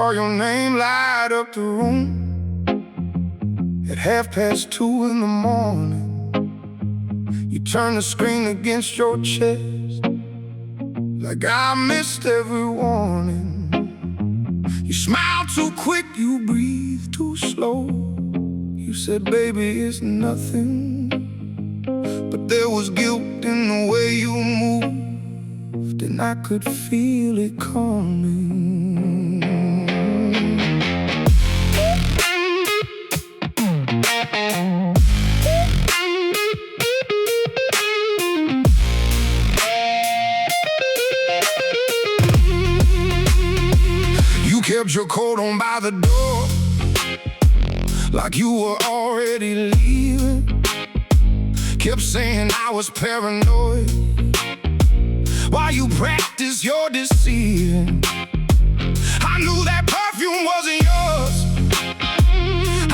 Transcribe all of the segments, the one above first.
saw your name light up the room at 2:30 in the morning. You turned the screen against your chest like I missed every warning. You smiled too quick, you breathed too slow. You said, baby, it's nothing. But there was guilt in the way you moved, and I could feel it coming. You kept your coat on by the door like you were already leaving. Kept saying I was paranoid while you practiced your deceiving. I knew that perfume wasn't yours.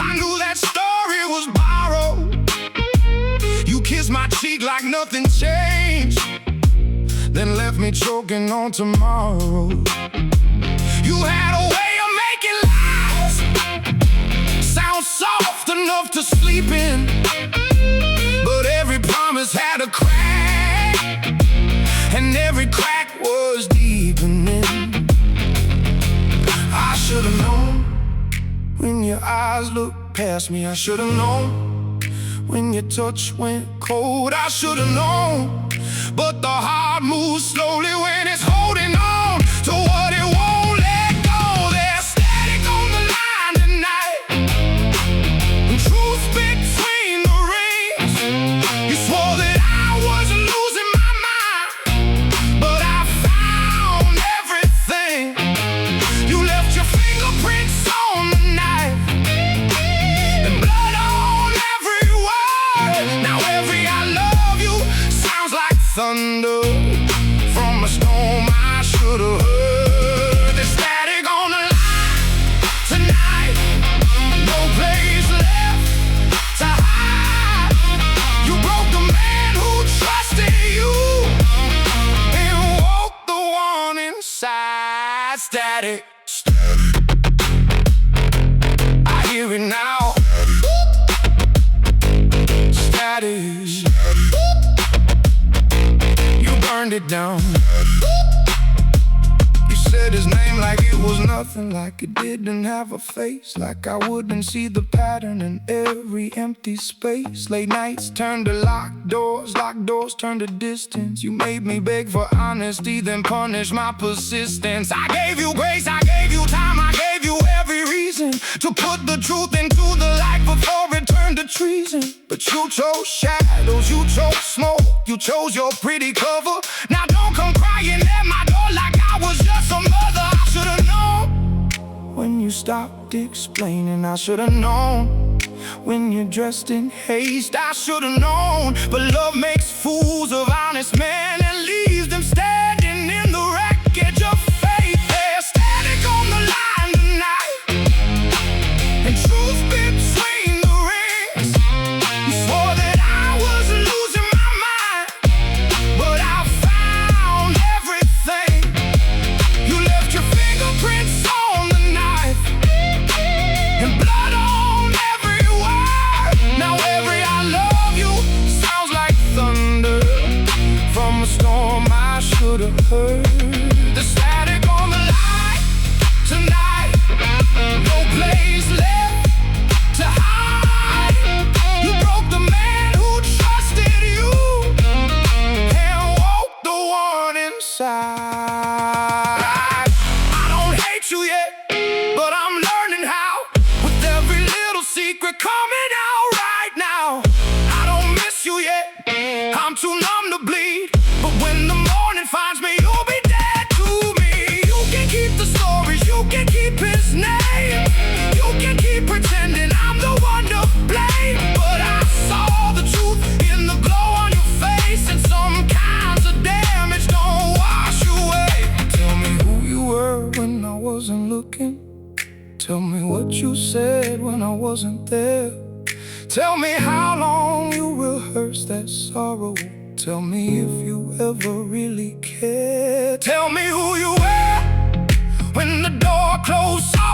I knew that story was borrowed. You kissed my cheek like nothing changed, then left me choking on tomorrow. You had a way of making lies sound soft enough to sleep in, but every promise had a crack, and every crack was deepening. I should've known when your eyes looked past me. I should've known when your touch went cold. I should've known, but the heart moves slowly when it's holding on to what it won't let go. There's static on the line tonight, and truth between the rings. You swore that I was losing my mind, but I found everything. You left your fingerprints on the knife and blood on every word. Now every I love you sounds like thunder from a storm I should've heard. There's static on the line tonight, no place left to hide. You broke the man who trusted you and woke the one inside. Static, I hear it now. Static, you burned it down. You said his name like it was nothing, like it didn't have a face, like I wouldn't see the pattern in every empty space. Late nights turned to locked doors turned to distance. You made me beg for honesty, then punish my persistence. I gave you grace, I gave you time, I gave you every reason to put the truth into the light before it turned to treason. But you chose shadows, you chose smoke, you chose your pretty cover. Now don't come crying at my door like I was just a mother. I should've known when you stopped explaining. I should've known when you're dressed in haste. I should've known, but love makes fools of honest men and leaves them standing in the wreckage of faith. There's static on the line tonight, and truth between the rings. You swore that I was losing my mind, but I found everything. You left your fingerprints on the knife and blood on every word. Now every I love you sounds like thunder from a storm I should've heard. The static on the line tonight, no place left to hide. You broke the man who trusted you and woke the one inside. I don't hate you yet, but I'm learning how, with every little secret coming out right now. I don't miss you yet, I'm too numb to bleed, but when the morning finds me, you'll be dead to me. You can keep the stories, you can keep his name, you can keep pretending I'm the one to blame. But I saw the truth in the glow on your face, and some kinds of damage don't wash away. Tell me who you were when I wasn't looking. Tell me what you said when I wasn't there. Tell me how long you rehearsed that sorrow. Tell me if you ever really cared. Tell me who you were when the door closed softly.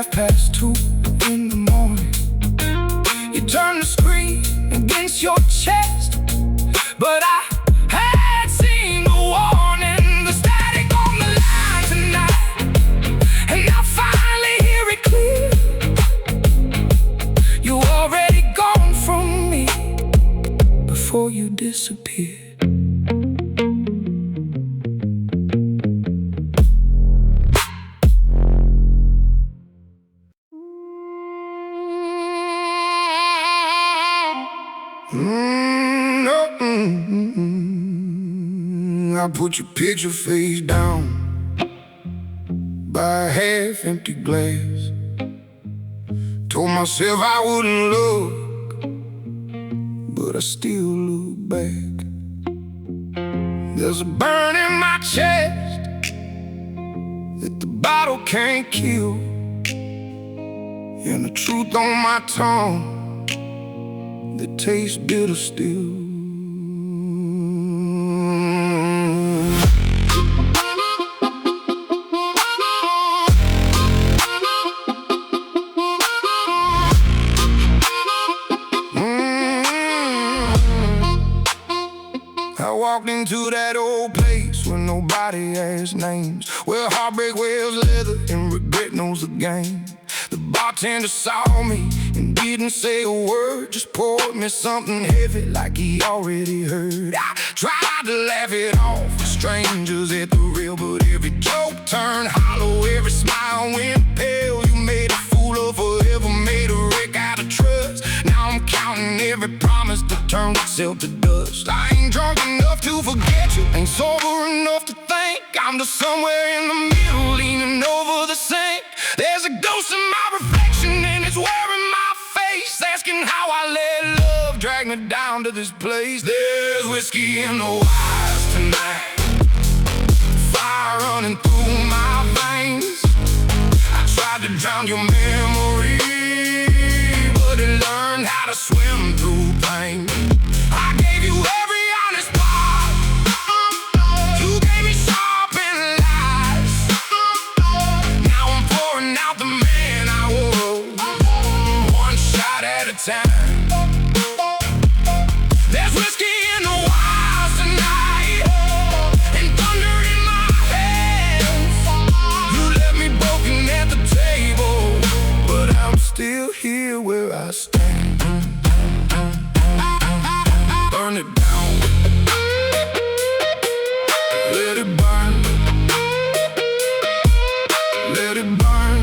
2:30 in the morning. You turn the screen against your chest, but I had seen the warning, the static on the line tonight, and I finally hear it clear. You already gone from me before you disappeared. I put your picture face down by a half-empty glass. Told myself I wouldn't look, but I still look back. There's a burn in my chest that the bottle can't kill, and the truth on my tongue that tastes bitter still. I walked into that old place where nobody asked names, where heartbreak wears leather and regret knows the game. The bartender saw me and didn't say a word, just poured me something heavy like he already heard. I tried to laugh it off, strangers at the real, but every joke turned hollow, every smile went pale. You made a fool of forever, made a wreck out of trust. Now I'm counting every promise that turned itself to dust. I ain't drunk enough to forget you, ain't sober enough to think. I'm just somewhere in the middle, leaning over the sink. There's a ghost in my reflection and it's wearing my face, asking how I let love drag me down to this place. There's whiskey in the wires tonight, fire running through my veins. I tried to drown your memory, but it learned how to swim through pain. I gave you every honest part, you gave me sharp and lies. Now I'm pouring out the man I was, one shot at a time. There's whiskey in the wild tonight, and thunder in my hands. You left me broken at the table, but I'm still here where I stand. Burn it down, let it burn, let it burn.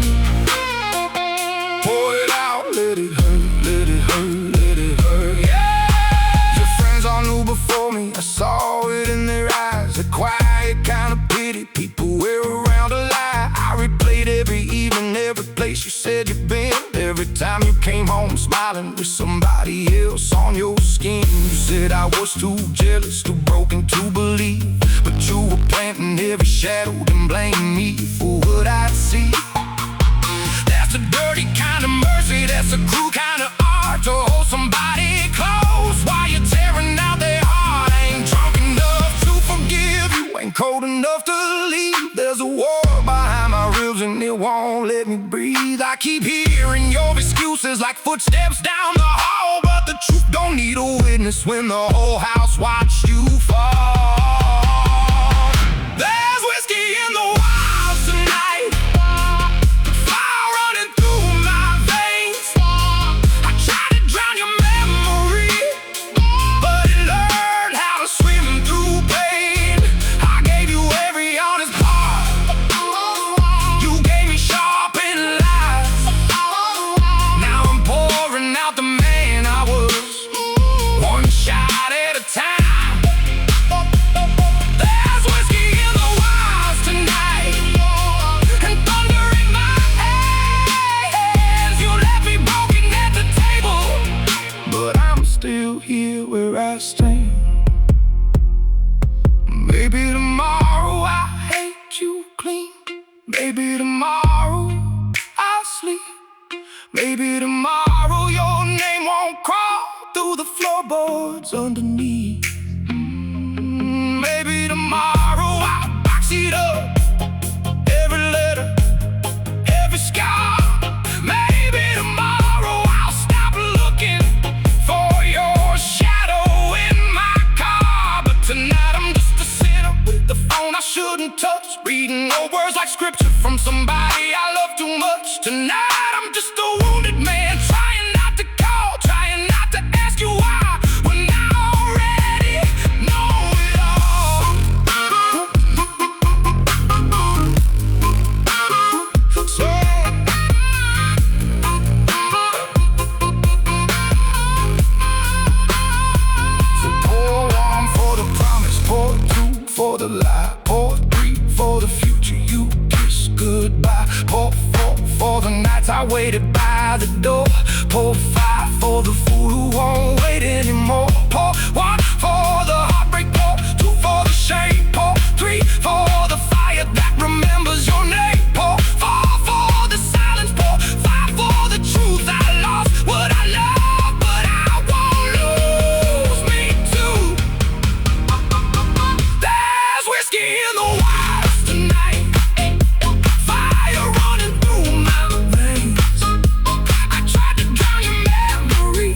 Pour it out, let it hurt, let it hurt, let it hurt. Yeah! Your friends all knew before me, I saw it in their eyes, a quiet kind of pity. People wear around a lie. I replayed every evening, every place you said you've been. Every time you came home smiling with somebody else on your skin. You said I was too jealous, too broken to believe, but you were planting every shadow and blaming me for what I'd see. That's a dirty kind of mercy, that's a cruel kind of art, to hold somebody close while you're tearing out their heart. I ain't drunk enough to forgive you, ain't cold enough to leave. There's a war behind my ribs and it won't let me breathe. I keep hearing your excuses like footsteps down the hall, but the truth don't need a witness when the whole house watched you fall. There's whiskey in the wild tonight, fire running through my veins. I tried to drown your memory, but it learned how to swim through pain. I gave you every honest part, you gave me sharp and lies. Now I'm pouring out the man I was, one shot at a time. There's whiskey in the wilds tonight, and thunder in my hands. You left me broken at the table, but I'm still here where I stand. Maybe tomorrow I'll hate you clean, maybe tomorrow I'll sleep, maybe tomorrow your name won't crawl through the floorboards underneath. Maybe tomorrow I'll box it up, every letter, every scar. like scripture from somebody I love too much. Tonight I'm just a wounded man, trying not to call, trying not to ask you why, when I already know it all. So pour one for the promise, pour two for the lie, pour three for the future you kiss goodbye, pour four for the nights I waited by the door, pour five for the fool who won't wait anymore, pour one for the heartbreak, pour two for the shame, pour three for the fire that remembers your name, pour four for the silence, pour five for the truth. I lost what I love, but I won't lose me too. There's whiskey in the wires tonight, fire running through my veins. I tried to drown your memory,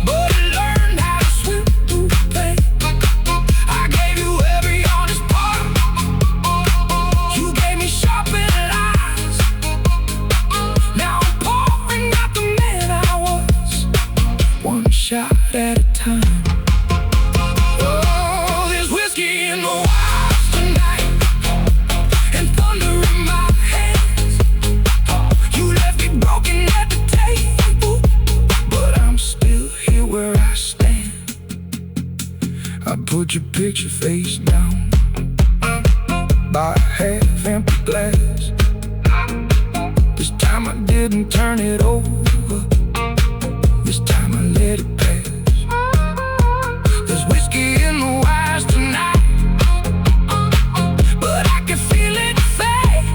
but it learned how to swim through pain. I gave you every honest part, you gave me sharpened lies. Now I'm pouring out the man I was, one shot at a time. Oh, there's whiskey in the wires tonight, and thunder in my hands. You left me broken at the table, but I'm still here where I stand. I put your picture face down by a half-empty glass. This time I didn't turn it over, this time I let it pass. There's whiskey in the wires tonight, but I can feel it fade.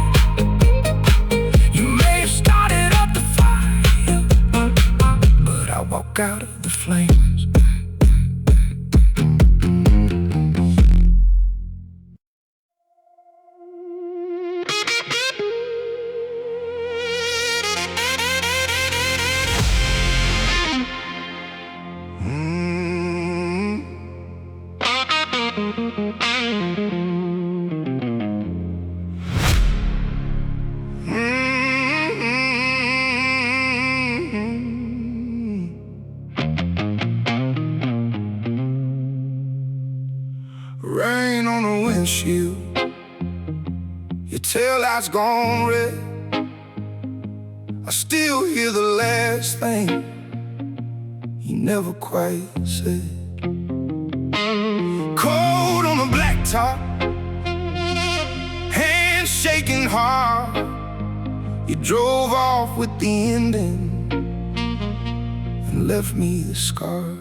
You may have started up the fire, but I walk out of the flames. Rain on the windshield, your taillight's gone red. I still hear the last thing he never quite said. Cold on the blacktop, hands shaking hard. You drove off with the ending and left me the scars.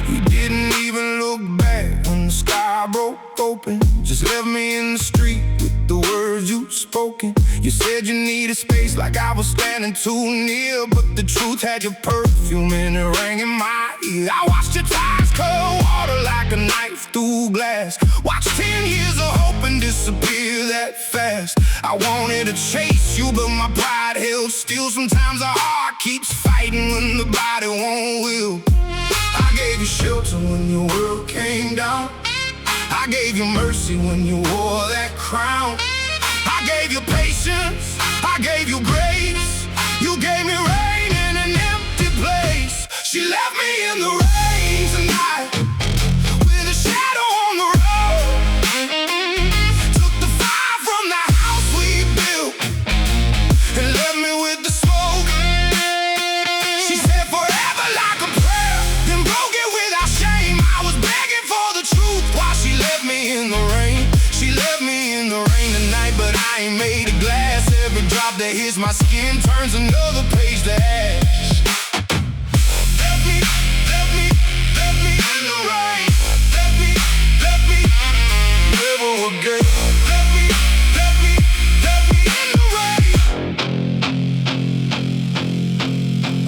You didn't even look back when the sky broke open. Just left me in the street with the words you spoken. You said you needed space like I was standing too near, but the truth had your perfume and it rang in my ear. I watched your tires cut water like a knife through glass. Watched 10 years of hope and disappear that fast. I wanted to chase you, but my pride held still. Sometimes the heart keeps fighting when the body won't will. I gave you shelter when your world came down. I gave you mercy when you wore that crown. I gave you patience, I gave you grace. You gave me rain in an empty place. She left me in the rain tonight, with a shadow on the road. Took the fire from the house we built and left me with the smoke. She said forever like a prayer, then broke it without shame. I was begging for the truth while she left me in the rain. She left me in the rain tonight, but I ain't made of glass. Every drop that hits my skin turns another page to ash. Left me in the rain. Left me, never again. Left me in the rain.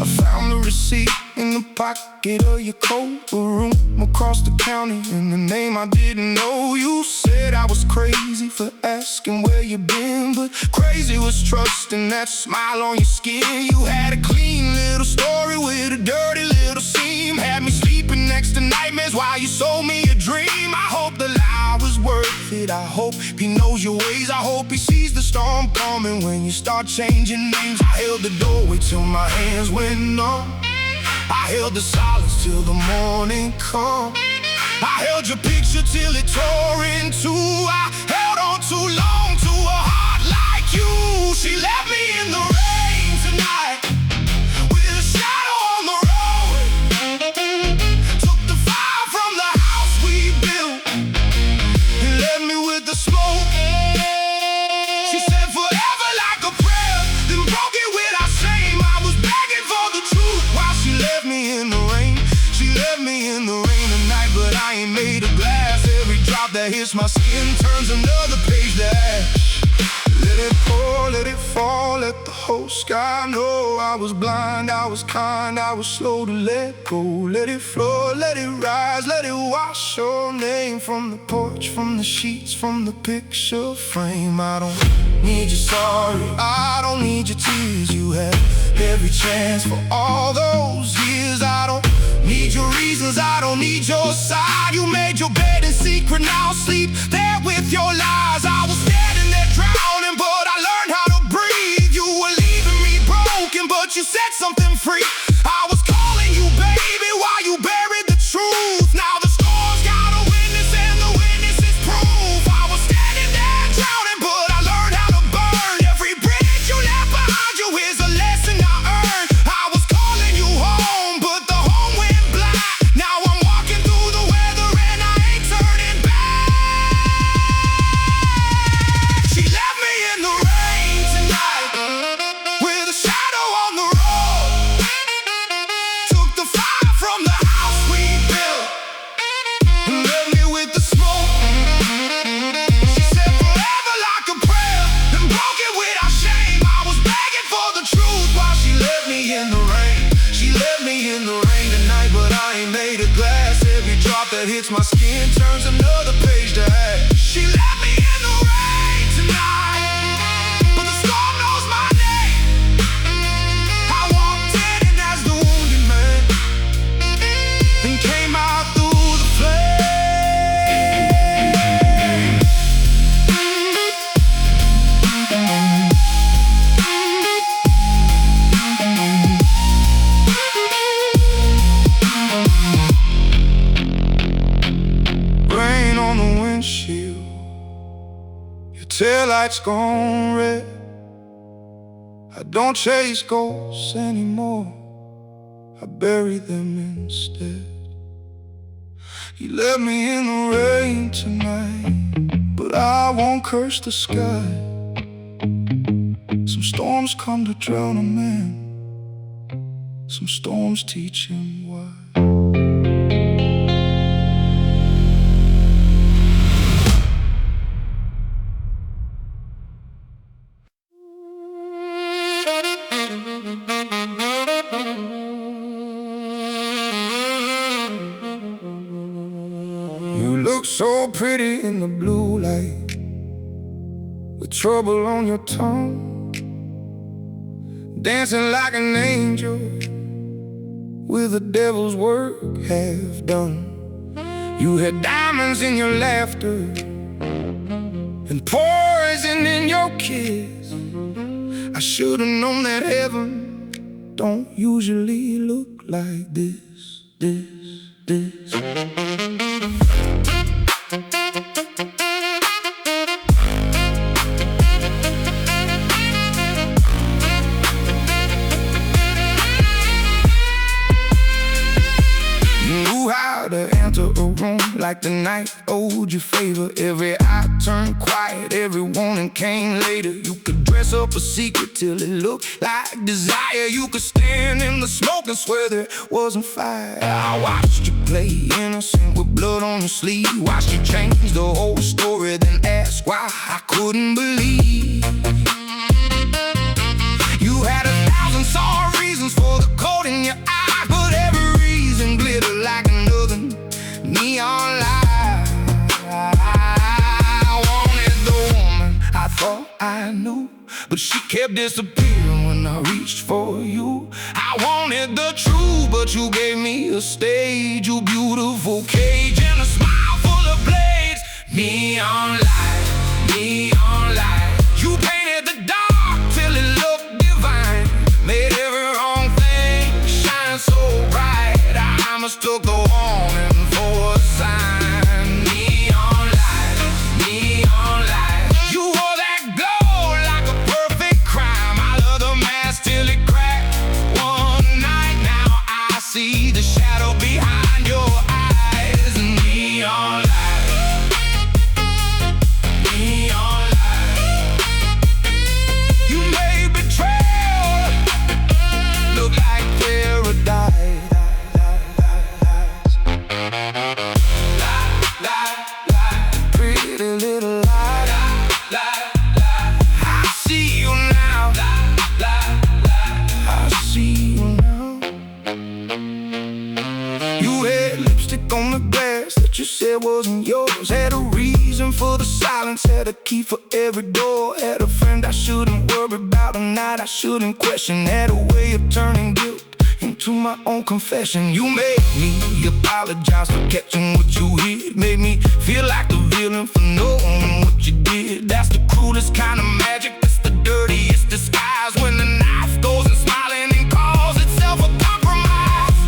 I found the receipt in the pocket of your coat. A room across the county and the name I didn't know. You said I was crazy for asking where you been, but crazy was trusting that smile on your skin. You had a clean little story with a dirty little seam. Had me sleeping next to nightmares while you sold me a dream. I hope the lie was worth it. I hope he knows your ways. I hope he sees the storm coming when you start changing names. I held the doorway till my hands went numb. I held the silence till the morning come. I held your picture till it tore in two. I held on too long to a heart like you. She left me in the rain tonight with a shadow on the road. Took the fire from the house we built and left me with the smoke. She said forever like a prayer, then broke it without shame. I was begging for the truth while she left me in the rain. She left me in the rain tonight, but I ain't made of glass. Every drop that hits my skin turns another page to ash. Let it pour, let it fall, let the whole sky know. I was blind, I was kind, I was slow to let go. Let it flow, let it rise, let it wash your name from the porch, from the sheets, from the picture frame. I don't need your sorry, I don't need your tears. You had every chance for all those years. I don't need your reasons, I don't need your side. You made your bed in secret, now sleep there with your lies. I was standing there drowning, but I learned how to breathe. You were leaving me broken, but you set something free. I was calling you baby while you buried the truth. Now the storm's got a witness and the witness is proof. I was standing there drowning, but I learned how to burn. Every bridge you left behind you is a lesson I earned. I was calling you home, but the home went black. Now I'm walking through the weather and I ain't turning back. She left me in the rain tonight with a shadow on the road. Took the fire from the house we built and left me with the smoke. She said forever like a prayer, then broke it without shame. I was begging for the truth while she left me in the rain. She left me in the rain tonight, but I ain't made of glass. Every drop that hits my skin turns another page to ash. She left me in the rain tonight, but the storm knows my name. I walked in and as the wounded man, then came out through the flame. Rain on the windshield, your taillights gone red. I don't chase ghosts anymore, I bury them instead. You left me in the rain tonight, but I won't curse the sky. Some storms come to drown a man, some storms teach him why. You look so pretty in the blue light, with trouble on your tongue, dancing like an angel with the devil's work half done. You had diamonds in your laughter and poison in your kiss. I should've known that heaven don't usually look like this. Knew how to enter a room like the night owed you favor. Every eye turned quiet, every warning came later. You could dress up a secret till it looked like desire. You could stand in the smoke and swear there wasn't fire. I watched you play innocent with blood on your sleeve, watched you change the whole story, then ask why I couldn't believe. You had 1,000 sorry reasons for the cold in your eyes, but every but she kept disappearing when I reached for you. I wanted the truth, but you gave me a stage. You beautiful cage and a smile full of blades. Neon light, neon light. You painted the dark till it looked divine. Made every wrong thing shine so bright. I mistook the warning for a sign. Neon light, neon light. You wore that glow like a perfect crime. I love the mask till it cracked one night. Now I see the shadow behind your eyes. Neon light, neon light. You made betrayal look like paradise. You said wasn't yours. Had a reason for the silence, had a key for every door. Had a friend I shouldn't worry about, a night I shouldn't question. Had a way of turning guilt into my own confession. You made me apologize for catching what you hid. Made me feel like the villain for knowing what you did. That's the cruelest kind of magic, that's the dirtiest disguise. When the knife goes in smiling and calls itself a compromise.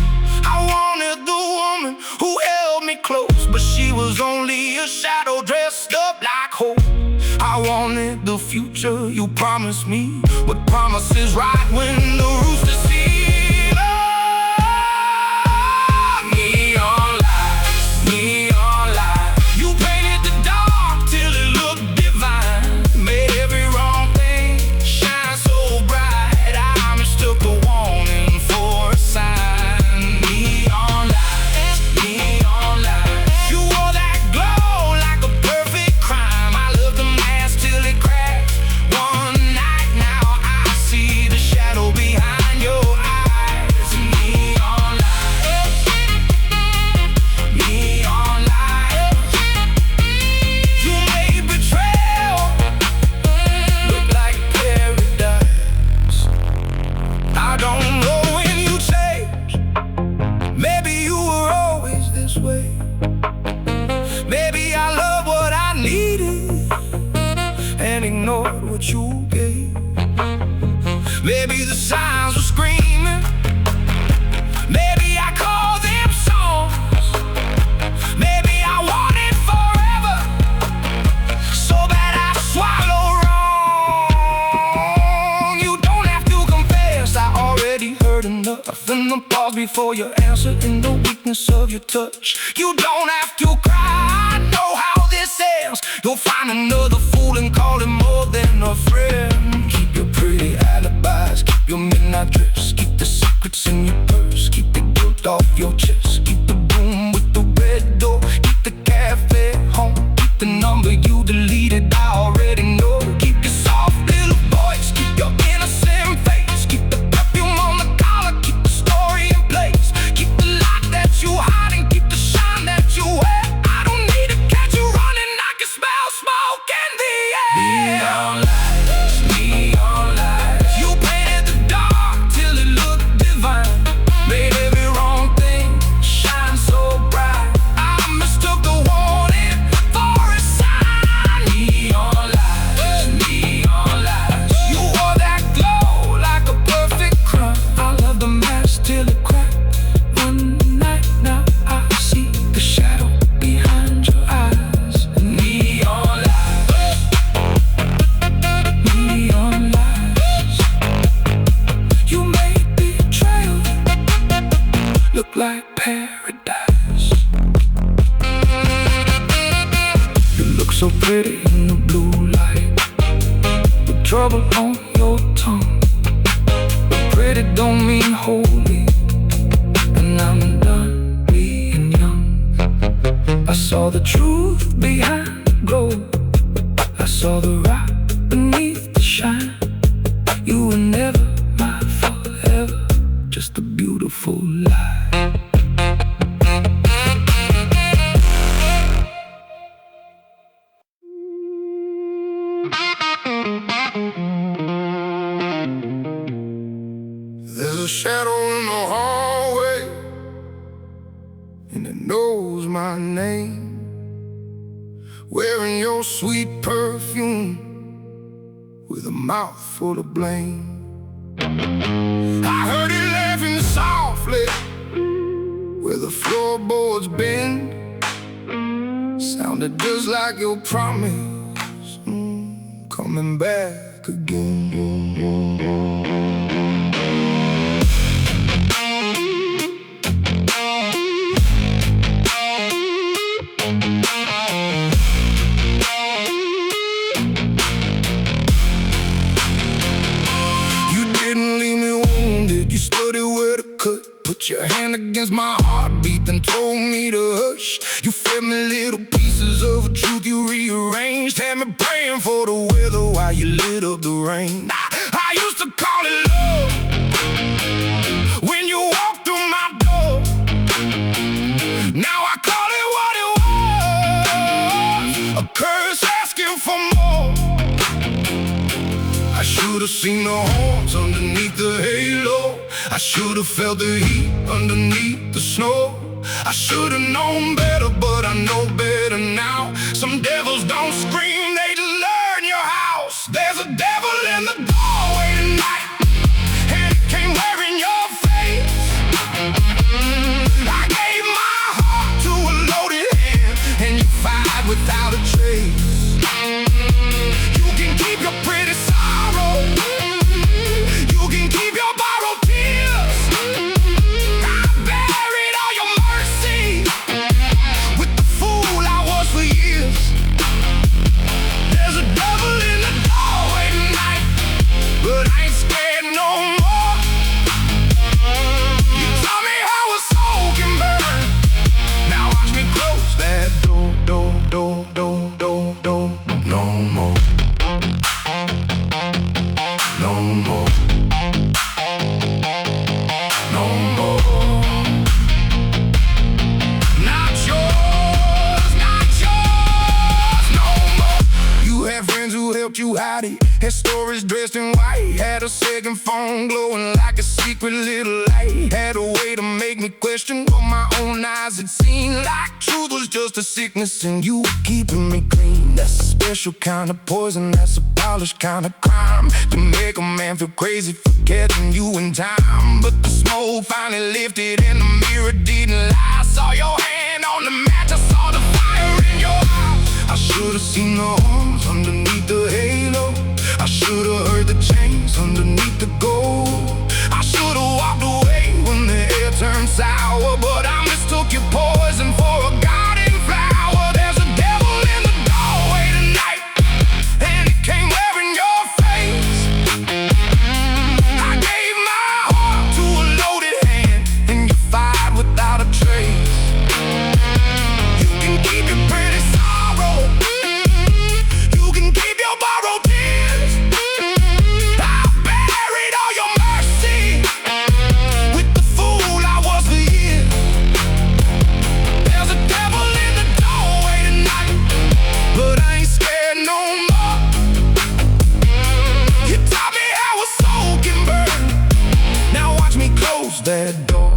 I wanted the woman who held me close, but she was only a shadow dressed up like hope. I wanted the future you promised me, but promises right when the rooster sings. Oh, neon lights, neon lights. You painted the dark till it looked divine. Made every wrong thing shine so bright. I mistook the warning for a sign. Neon lights, neon lights. You wore that glow like a perfect crime. I loved the mask till it cracked one night. Now I see the shadow behind your eyes. Neon lights, neon lights. You made betrayal look like paradise. I don't know when you changed. Maybe you were always this way. Maybe I loved what I needed and ignored what you gave. Maybe the signs were screaming. Maybe I called them songs. Maybe I wanted forever, so bad I swallow wrong. You don't have to confess, I already heard enough. In the pause before your answer, in the weakness of your touch. You don't have to cry, I know how this ends. You'll find another fool and call him more than a friend. Keep your pretty alibis, keep your midnight dress. Keep the secrets in your purse, keep the guilt off your chest. Keep the room with the red door, keep the cafe home. Keep the number you deleted, I already know. Keep your soft little voice, keep your innocent face. Keep the perfume on the collar, keep the story in place. Keep the light that you hide and keep the shine that you wear. I don't need to catch you running, I can smell smoke in the air. Neon lights, neon lights. You painted the dark till it looked divine. Made every wrong thing shine so bright. I mistook the warning for a sign. Neon lights, neon lights. You wore that glow like a perfect crime. I love the mask till it cracked one night. Now I see the shadow behind your eyes. Neon lights, neon lights. You made betrayal look like paradise. You look so pretty in the blue light, with trouble on your tongue. But pretty don't mean holy, and I'm done being young. I saw the truth behind the glow. I saw the rock beneath the shine. You were never my forever, just a beautiful lie. There's a shadow in the hallway, and it knows my name, wearing your sweet perfume with a mouth full of blame. I heard it laughing softly where the floorboards bend. Sounded just like your promise, coming back again. Put your hand against my heartbeat, then told me to hush. You fed me little pieces of a truth you rearranged. Had me praying for the weather while you lit up the rain. I used to call it love when you walked through my door. Now I call it what it was, a curse asking for more. I should have seen the horns underneath the halo. I should have felt the heat underneath the snow. I should have known better, but I know better now. Some devils don't scream, they just learn your house. There's a devil in the doorway tonight, and it came wearing your face. I gave my heart to a loaded hand, and you fired without a trace. You can keep your pretty sorrow, you can keep your borrowed tears. I buried all your mercy with the fool I was for years. There's a devil in the doorway tonight, but I ain't scared no more. You taught me how a soul can burn. Now watch me close that door, no more. No more. No more. Not yours, no more. You had friends who helped you hide it, had stories dressed in white, had a second phone glowing like a secret little light. Had a way to make me question what my own eyes had seen, like truth was just a sickness and you were keeping me clean. That's a special kind of poison, that's a polished kind of crime, to make a man feel crazy, forgetting you in time. But the smoke finally lifted and the mirror didn't lie. I saw your hand on the match, I saw the fire in your eyes. I should have seen the arms underneath the halo. I should have heard the chains underneath the gold. I should have walked away when the air turned sour, but I mistook your poison for a garden flower. There's a devil in the doorway tonight, and it came wearing your face. I gave my heart to a loaded hand, and you fired without a trace. You can keep your pretty sorrow, you can keep your borrowed tears. I buried all your mercy with the fool I was for years. There's a devil in the doorway tonight, but I ain't scared no more. You taught me how a soul can burn. Now watch me close that door.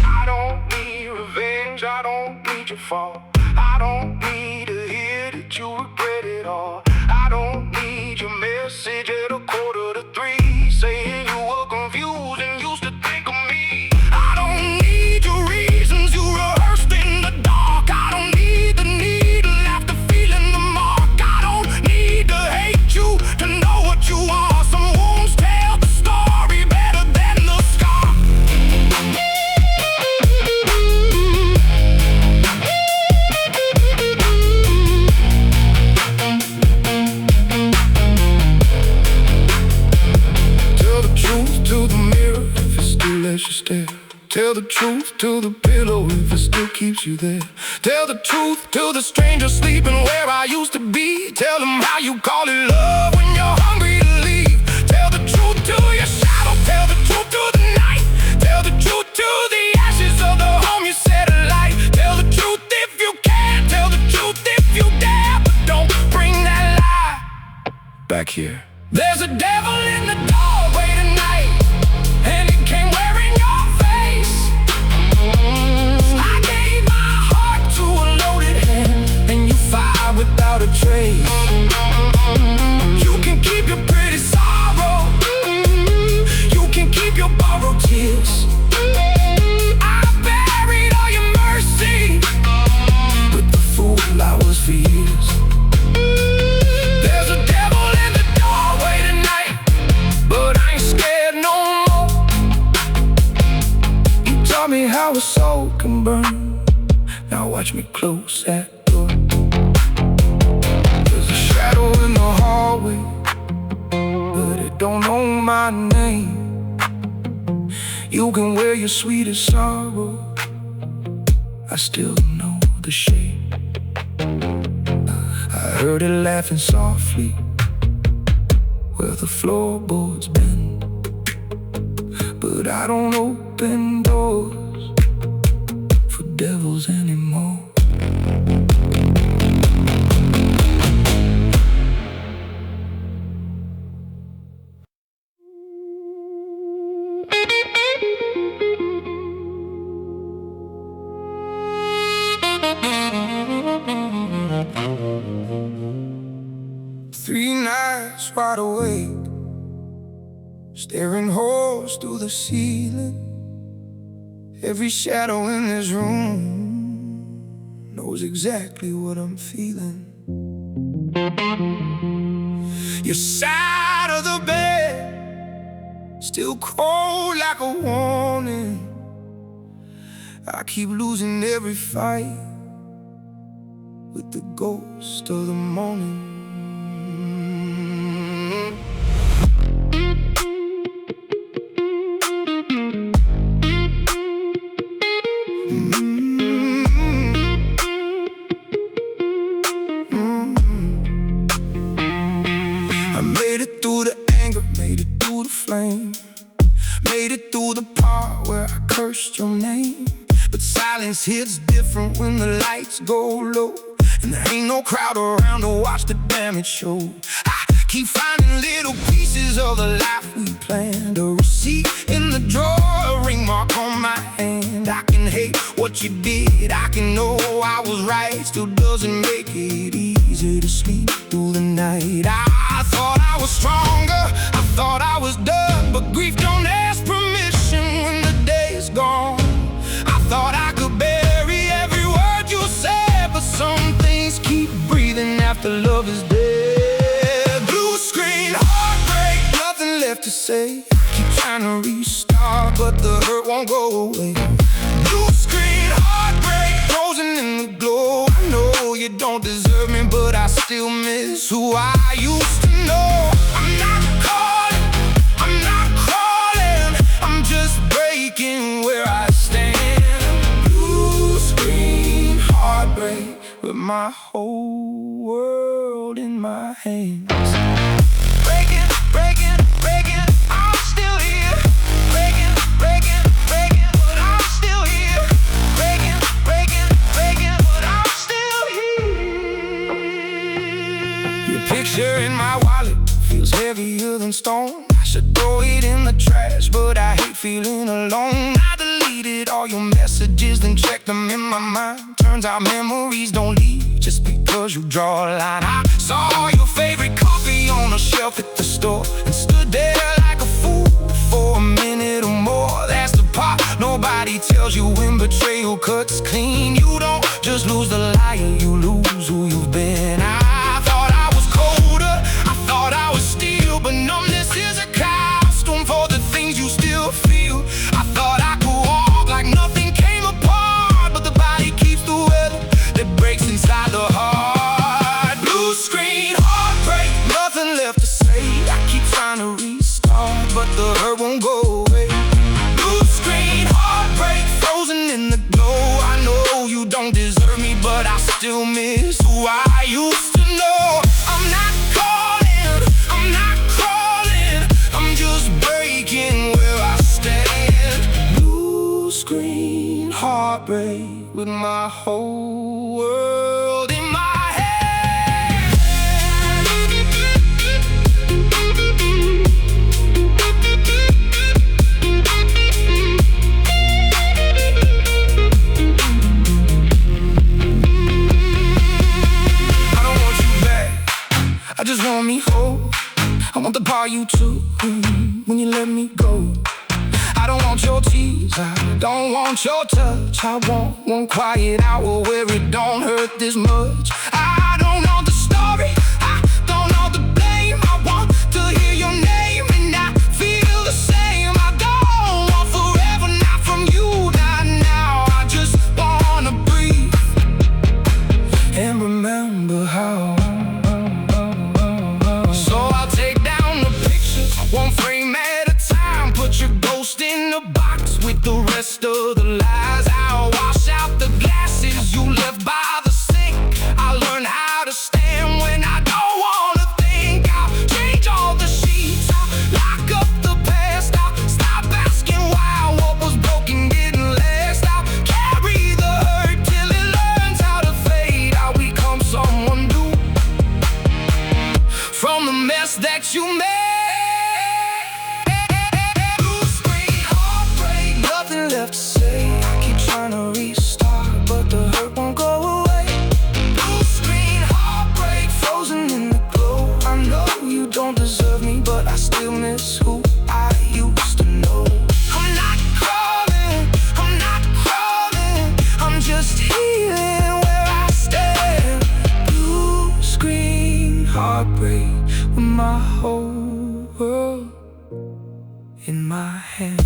I don't need revenge, I don't need your fault. I don't need to hear that you regret it all. I don't need your message at 2:45 saying you were confused and used to think of me. I don't need your reasons you rehearsed in the dark. I don't need the needle after feeling the mark. I don't need to hate you to know what you are. Some wounds tell the story better than the scar. Tell the truth to the mirror if it still lets you stare. Tell the truth to the pillow if it still keeps you there. Tell the truth to the stranger sleeping where I used to be. Tell them how you call it love when you're hungry to leave. Tell the truth to your shadow, tell the truth to the night. Tell the truth to the ashes of the home you set alight. Tell the truth if you can, tell the truth if you dare, but don't bring that lie back here. There's a devil in how a soul can burn. Now watch me close that door. There's a shadow in the hallway, but it don't know my name. You can wear your sweetest sorrow, I still know the shape. I heard it laughing softly where the floorboards bend, but I don't open doors for devils anymore. Three nights wide awake, staring holes through the ceiling. Every shadow in this room knows exactly what I'm feeling. Your side of the bed, still cold like a warning. I keep losing every fight with the ghost of the morning. I made it through the anger, made it through the flame, made it through the part where I cursed your name. But silence hits different when the lights go low, and there ain't no crowd around to watch the damage show. I keep finding little pieces of the life we planned, a receipt in the drawer, a ring mark on my hand. I can hate what you did, I can know I was right, still doesn't make it easy to sleep through the night. I thought I was stronger, I thought I was done, but grief don't ask permission when the day is gone. I thought I could bury every word you said, but some things keep breathing after love is dead. Blue screen, heartbreak, nothing left to say. Keep trying to restart, but the hurt won't go away. Blue screen, heartbreak, frozen in the glow. I know you don't deserve me, but I still miss who I used to know. I'm not calling, I'm not crawling, I'm just breaking where I stand. Blue screen, heartbreak, with my whole world in my hands. Breaking, breaking, breaking, I'm still here. Breaking, breaking, breaking, but I'm still here. Breaking, breaking, breaking, but I'm still here. Your picture in my wallet feels heavier than stone. I should throw it in the trash, but I hate feeling alone. I deleted all your messages, then checked them in my mind. Turns out memories don't leave just because you draw a line. I saw your favorite coffee on a shelf at the store and stood there like a fool for a minute or more. That's the part nobody tells you when betrayal cuts clean. You don't just lose the liar, you lose who you've been. I thought I was colder, I thought I was steel, but numbness is a costume for the things you still feel. I thought I could walk like nothing came apart, but the body keeps the weather that breaks inside the heart. Blue screen, heartbreak, nothing left to say. I keep trying to restart, but the hurt won't go away. Blue screen, heartbreak, frozen in the glow. I know you don't deserve me, but I still miss who I used to know. I'm not calling, I'm not crawling, I'm just breaking where I stand. Blue screen, heartbreak, with my whole world in my hands. I don't want you back, I just want me whole. I want the part you took when you let me go. I don't want your tears, I don't want your touch. I want one quiet hour where it don't hurt this much. I don't know the story, I don't know the blame. I want to hear your name and I feel the same. I don't want forever, not from you, not now. one frame at a time. Put your ghost in a box with the rest of the lies. I'll wash out the glasses you left by the sink. I'll learn how to stand when I don't wanna think. I'll change all the sheets, I'll lock up the past. I'll stop asking why what was broken didn't last. I'll carry the hurt till it learns how to fade. I'll become someone new from the mess that you made. Nothing left to say. I keep trying to restart, but the hurt won't go away. Blue screen, heartbreak, frozen in the glow. I know you don't deserve me, but I still miss who I used to know. I'm not crawling, I'm just healing where I stand. Blue screen, heartbreak, with my whole world in my hands.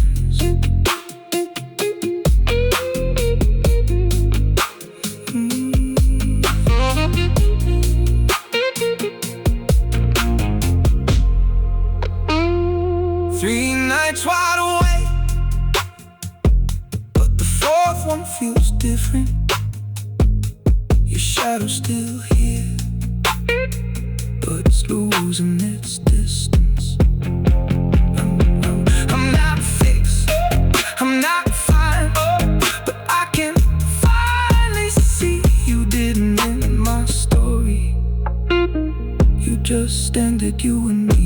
3 nights wide awake, but the 4th one feels different. Your shadow's still here, but it's losing its distance. I'm not fixed, I'm not fine, but I can finally see you didn't end my story. You just ended you and me.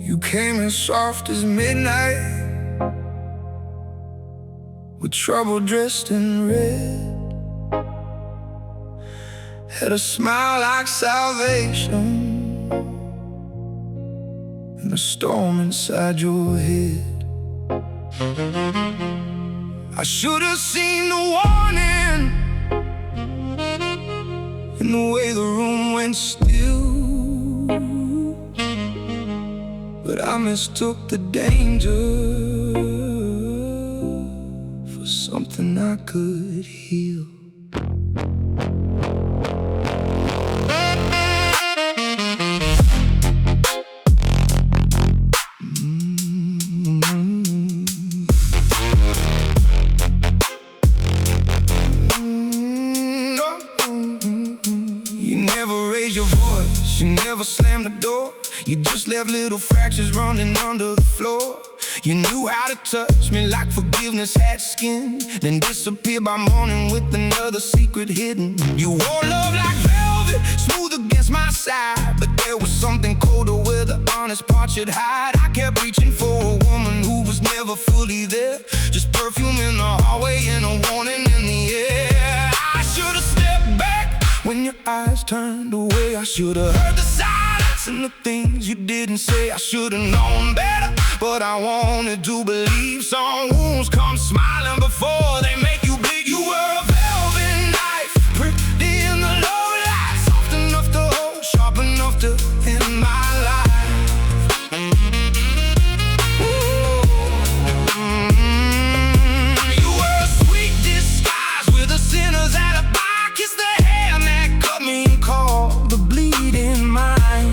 You came as soft as midnight, with trouble dressed in red. Had a smile like salvation, and a storm inside your head. I should have seen the warning in the way the room went still, but I mistook the danger for something I could heal. You never raised your voice, you never slammed the door. You just left little fractures running under the floor. You knew how to touch me like forgiveness had skin, then disappear by morning with another secret hidden. You wore love like velvet, smooth against my side, but there was something colder where the honest part should hide. I kept reaching for a woman who was never fully there, just perfume in the hallway and a warning in the air. I should have stepped back when your eyes turned away. I should have heard the silence and the things you didn't say. I should have known better, but I wanted to believe. Some wounds come smiling before they make you bleed. You were a velvet knife, pretty in the low light, soft enough to hold, sharp enough to end my life. You were a sweet disguise with a sinner's alibi. Kiss the hand that cut me and called the bleeding mind.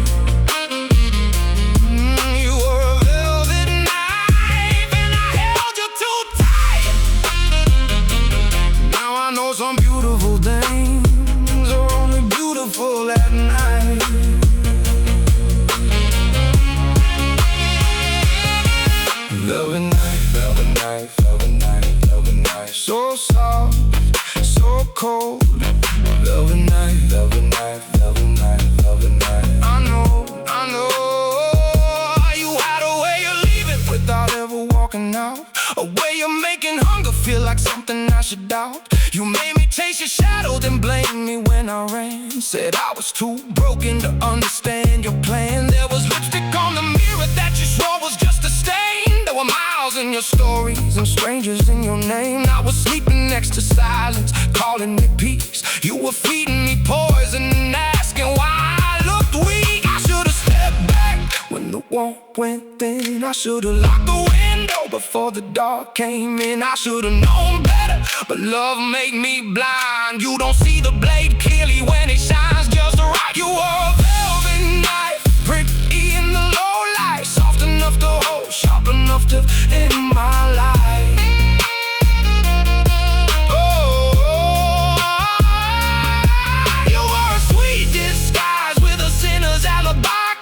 You were a velvet knife and I held you too tight. Now I know some beautiful things are only beautiful at night. Velvet knife, velvet knife, velvet knife, velvet knife. So soft, so cold. Velvet knife, velvet knife, velvet knife, velvet knife. I know you had a way of leaving without ever walking out, a way of making hunger feel like something I should doubt. You made me chase your shadow, then blamed me when I ran. Said I was too broken to understand your plan. There was lipstick on the mirror that you swore was just a stain. There were miles in your stories and strangers in your name. I was sleeping were feeding me poison and asking why I looked weak. I should've stepped back when the wall went thin. I should've locked the window before the dark came in. I should've known better, but love made me blind. You don't see the blade clearly when it shines just right. You were a velvet knife, pretty in the low light, soft enough to hold, sharp enough to end my life.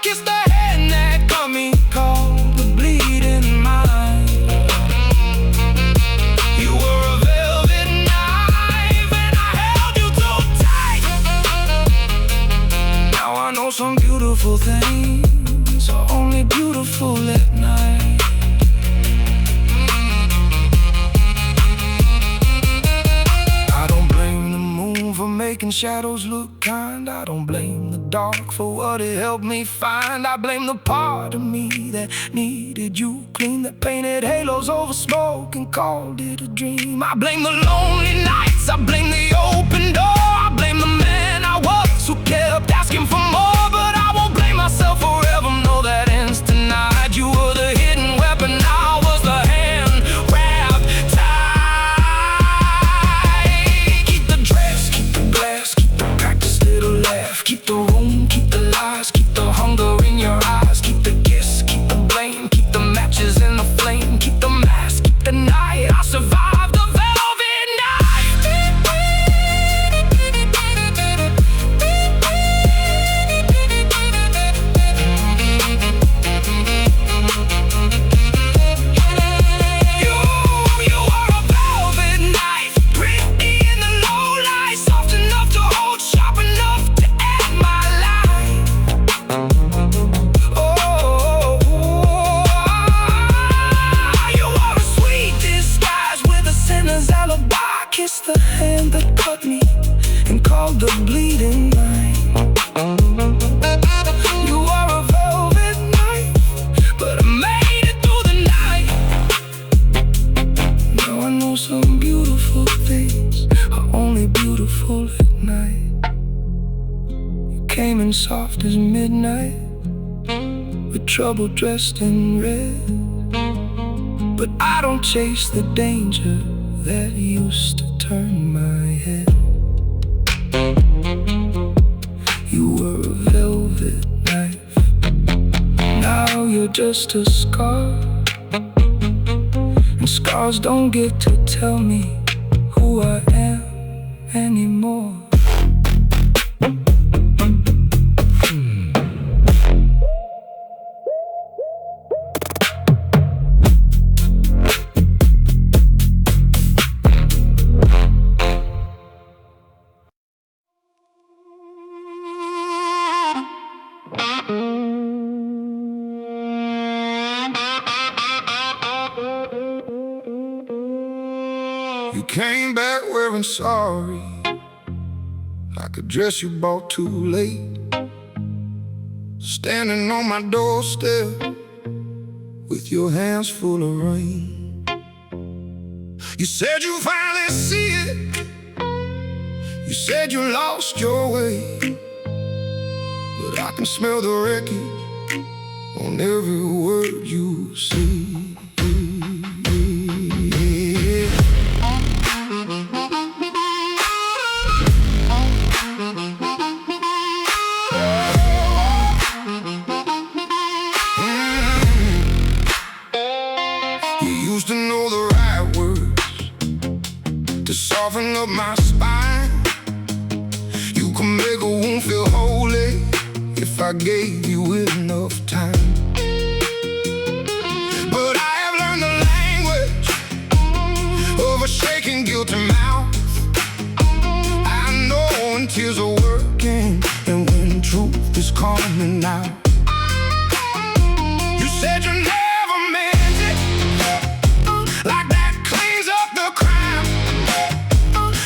Kiss the hand that cut me, called the bleeding mind. You were a velvet knife and I held you too tight. Now I know some beautiful things are only beautiful at night. I don't blame the moon for making shadows look kind. I don't blame the dark for what it helped me find. I blame the part of me that needed you clean, that painted halos over smoke and called it a dream. I blame the lonely nights, I blame the open door, I blame the man I was who kept asking for more. But I won't blame myself forever, no, that instant night. You were the hidden weapon, I was the hand wrapped tight. Keep the dress, keep the glass, keep the practice little laugh, keep the room, keep the lies, keep the hunger in your eyes, keep the kiss, keep the blame, keep the matches in the flame, keep the mask, keep the night. I survived the velvet night. You were a velvet knife, pretty in the low light, soft enough to hold, sharp enough to end my life. You were a sweet disguise with a sinner's alibi. Kissed the hand that cut me and called the bleeding mind. You were a velvet knife, but I made it through the night. Now I know some beautiful things are only beautiful at night. You came in soft as midnight, with trouble dressed in red. But I don't chase the danger that used to turn my head. You were a velvet knife, now you're just a scar. And scars don't get to tell me who I am anymore. You came back wearing sorry, like a dress you bought too late, standing on my doorstep with your hands full of rain. You said you finally see it, you said you lost your way, but I can smell the wreckage on every word you say. To know the right words to soften up my spine. You can make a wound feel holy if I gave you enough time. But I have learned the language of a shaking, guilty mouth. I know when tears are working and when truth is coming out. You said you never meant it, like that cleans up the crime,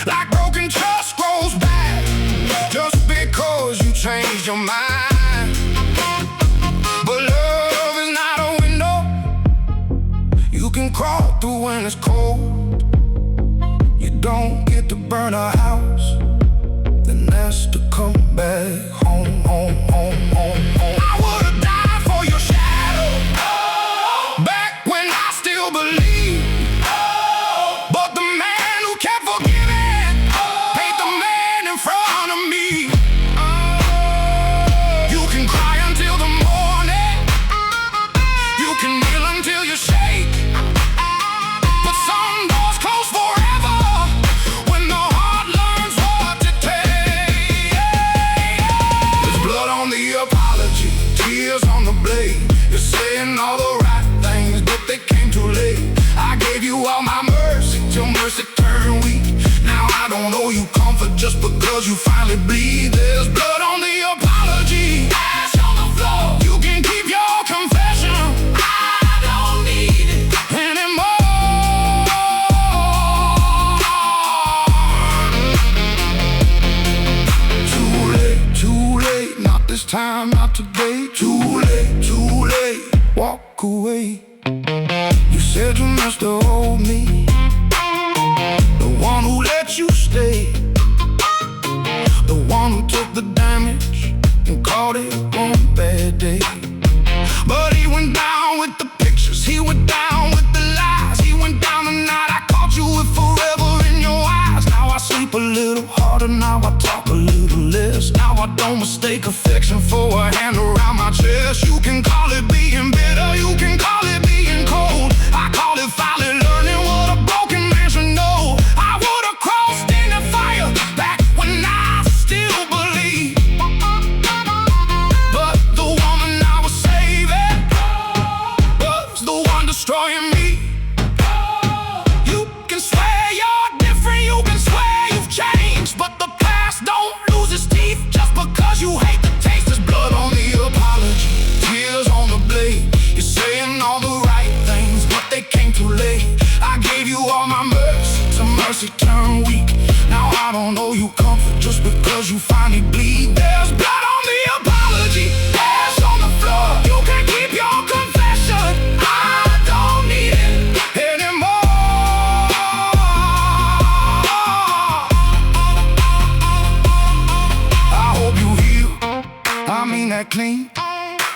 like broken trust grows back just because you changed your mind. But love is not a window you can crawl through when it's cold. You don't get to burn a house that chance to come back home, home, home, home, home. I would've died for your shadow, back when I still believed. But the man who kept forgiving paid the man in front of me. You can cry until the morning, you can kneel until you shake, but some doors close forever when the heart learns what to take. There's blood on the apology, tears on the blade. You're saying all the right things, but they came too late. I gave you all my mercy till mercy turned weak. Now I don't owe you comfort just because you finally bleed. There's blood on the apology, ash on the floor. You can keep your confession, I don't need it anymore. Too late, not this time, not today. Too late, walk away. You said you must have owed me, the one who let you stay, the one who took the damage and called it one bad day. But he went down with the pictures, he went down with the lies, he went down the night I caught you with forever in your eyes. Now I sleep a little harder, now I talk a little less. Now I don't mistake affection for a hand around my chest. You can call it being bitter, you can call it being cold. I call it finally learning what a broken man should know. I would've crossed in the fire back when I still believed, but the woman I was saving was the one destroying me. You can swear you're different, you can swear you've changed, but the past don't lose its teeth just because you hate the taste. There's blood on the apology, tears on the blade. You're saying all the right things, but they came too late. I gave you all my mercy till mercy turned weak. Now I don't owe you comfort just because you finally bleed. There's blood on the apology, ash on the floor. You can keep your confession, I don't need it anymore. I hope you heal, I mean that clean,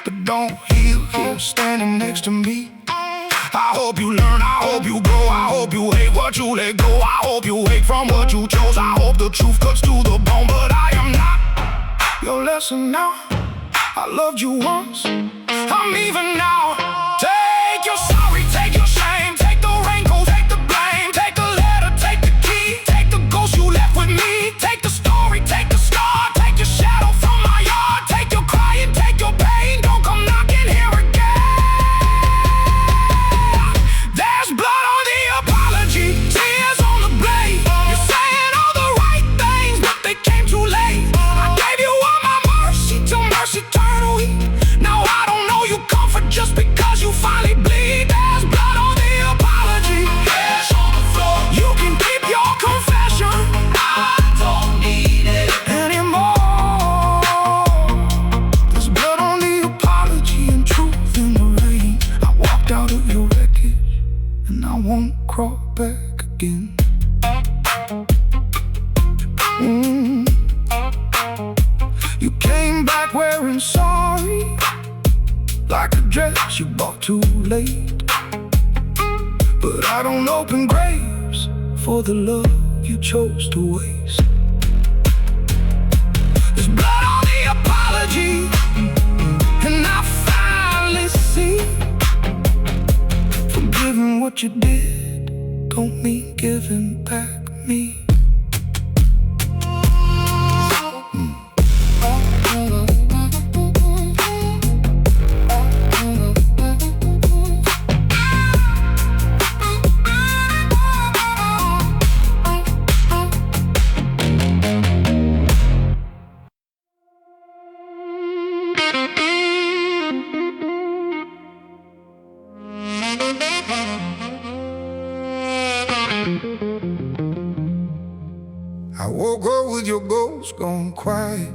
but don't heal here standing next to me. I hope you learn, I hope you grow, I hope you hate what you let go. I hope you wake from what you chose, I hope the truth cuts to the bone. But I am not your lesson now. I loved you once, I'm even now. Take your sorry, take your shame, take the raincoat, take the blame, take the letter, take the key, take the ghost you left with me, take the story, take the scar, take your shadow from my yard, take your crying, take your pain, don't come knocking here again. There's blood on the apology, tears on the blade. You're saying all the right things, but they came too late. I gave you all my mercy till mercy turned weak. Now I don't know you comfort just because you finally bleed. There's blood on the apology, ash on the floor. You can keep your confession, I don't need it anymore. There's blood on the apology and truth in the rain. I walked out of your wreckage and I won't crawl back again. You came back wearing sorry, like a dress you bought too late. But I don't open graves for the love you chose to waste. There's blood on the apology, and I finally see forgiving what you did don't mean giving back me. I woke up with your ghost gone quiet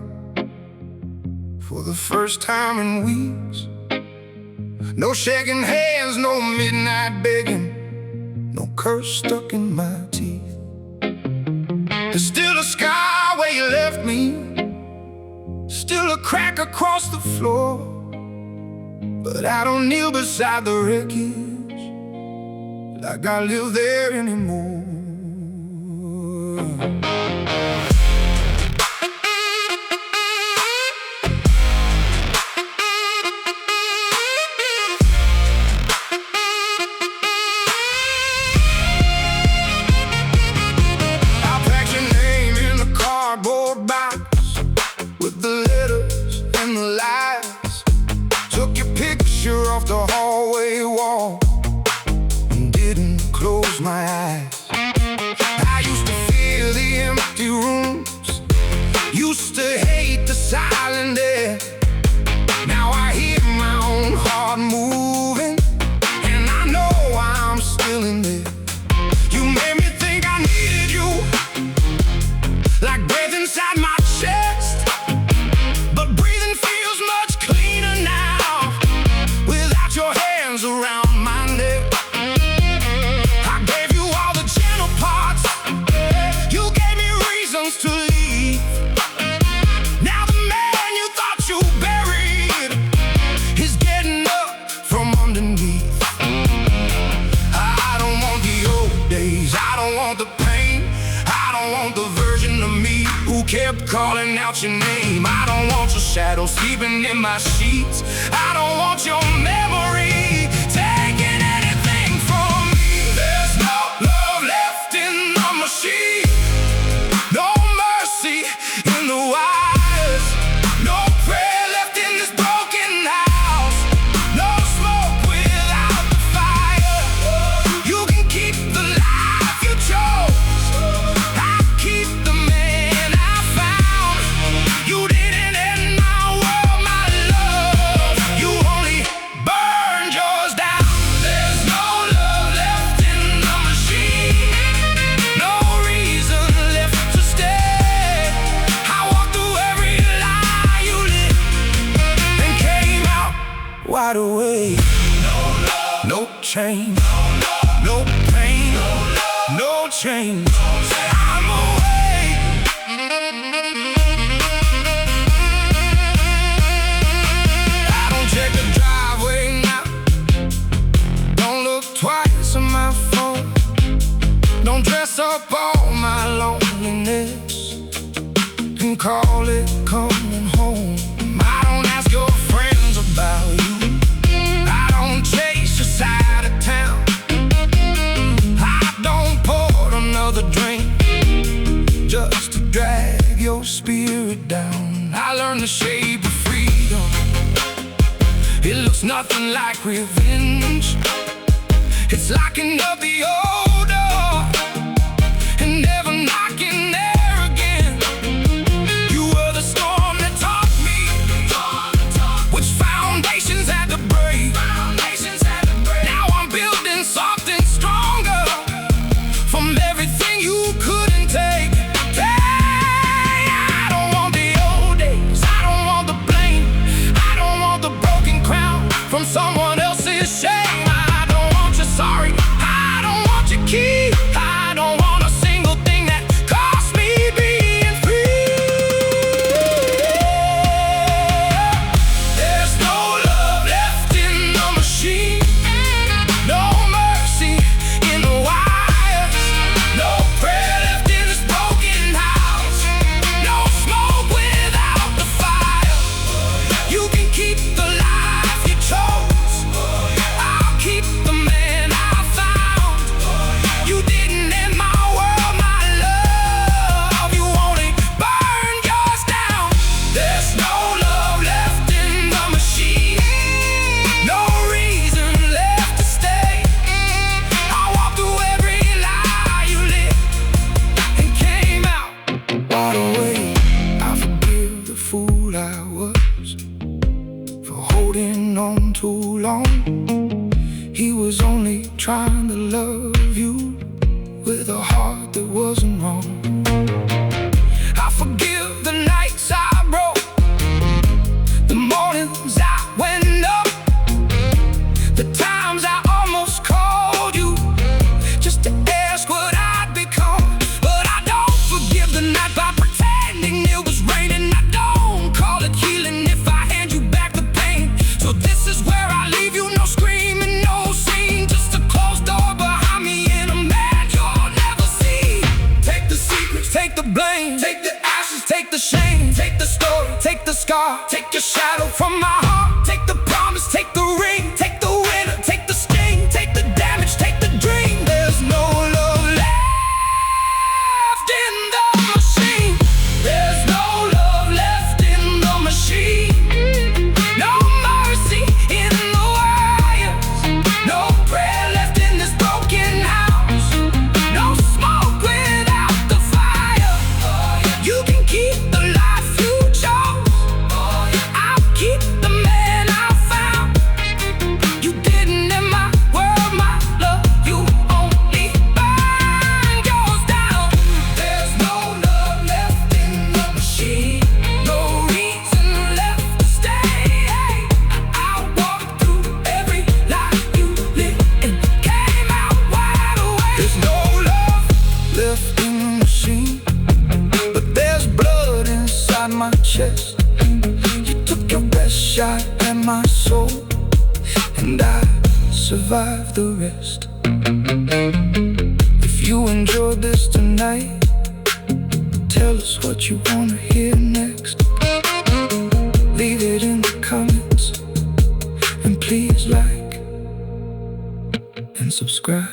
for the first time in weeks. No shaking hands, no midnight begging, no curse stuck in my teeth. There's still a sky where you left me, crack across the floor, but I don't kneel beside the wreckage like I live there anymore. Off the hallway wall and didn't close my eyes. I used to fear the empty rooms, used to hate the silent air. Now I hear my own heart moving, and I know I'm still in there. You made me think I needed you, like breath inside my chest, but breathing feels much cleaner now. Your hands around my neck. I gave you all the gentle parts. You gave me reasons to leave. Now the man you thought you buried is getting up from underneath. I don't want the old days, I don't want the pain, I don't want the version of me who kept calling out your name. I don't want your shadow sleeping in my sheets. I don't want your memory taking anything from me. There's no love left in the machine, no mercy in the wires, no prayer left in this broken house, no smoke without the fire. You can keep the life you chose, I'll keep the man I found. You didn't end my world, my love, you only burned yours down. There's no love left in the machine, no reason left to stay. I walked through every lie you lit and came out wide awake. No love, no change, no pain, no change. I'm awake. I don't check the driveway now, don't look twice at my phone, don't dress up all my loneliness and call it coming home. I don't ask your friends about you, I don't chase your side of town, I don't pour another drink just to drag your spirit down. I learned the shape of freedom, it looks nothing like revenge. It's locking up the old door and never knocking there again. You were the storm that taught me which foundations had to break. Now I'm building something stronger from everything you couldn't take. I don't want the old days, I don't want the blame, I don't want the broken crown from someone else's shame. I don't want your sorry, I don't want your key, I don't want a single thing that cost me being free. There's no love left in the machine, no mercy in the wires, no prayer left in this broken house, no smoke without the fire. You can keep the life you chose, I'll keep the man I found. You didn't end my world, my love, you only burned yours down. There's no love left in the machine, no reason left to stay. I walked through every lie you lit and came out wide awake. I forgive the fool I was for holding on too long. He was only trying to love you with a heart that wasn't wrong. I forgive the nights I broke, the mornings I went up, the times I almost called you just to ask what I'd become. But I don't forgive the night by pretending it was raining. I don't call it healing blame. Take the ashes, take the shame. Take the story, take the scar. Take your shadow from my heart. Take the promise, take the ring. Take the winner, take the sting. Take the damage, take the dream. There's no love left in the machine. There's no love left in the machine. No mercy in the wires. No prayer left in this broken house. No smoke without the fire. You can keep the life you chose. I'll keep the man I found. You didn't in my world, my love. You only burn yours down. There's no love left in the machine. No reason left to stay. I walked through every life you lived and came out wide awake. There's no love left in the machine, but there's blood inside my chest. You took your best shot at my soul, and I survived the rest. If you enjoyed this tonight, tell us what you wanna hear next. Leave it in the comments, and please like and subscribe.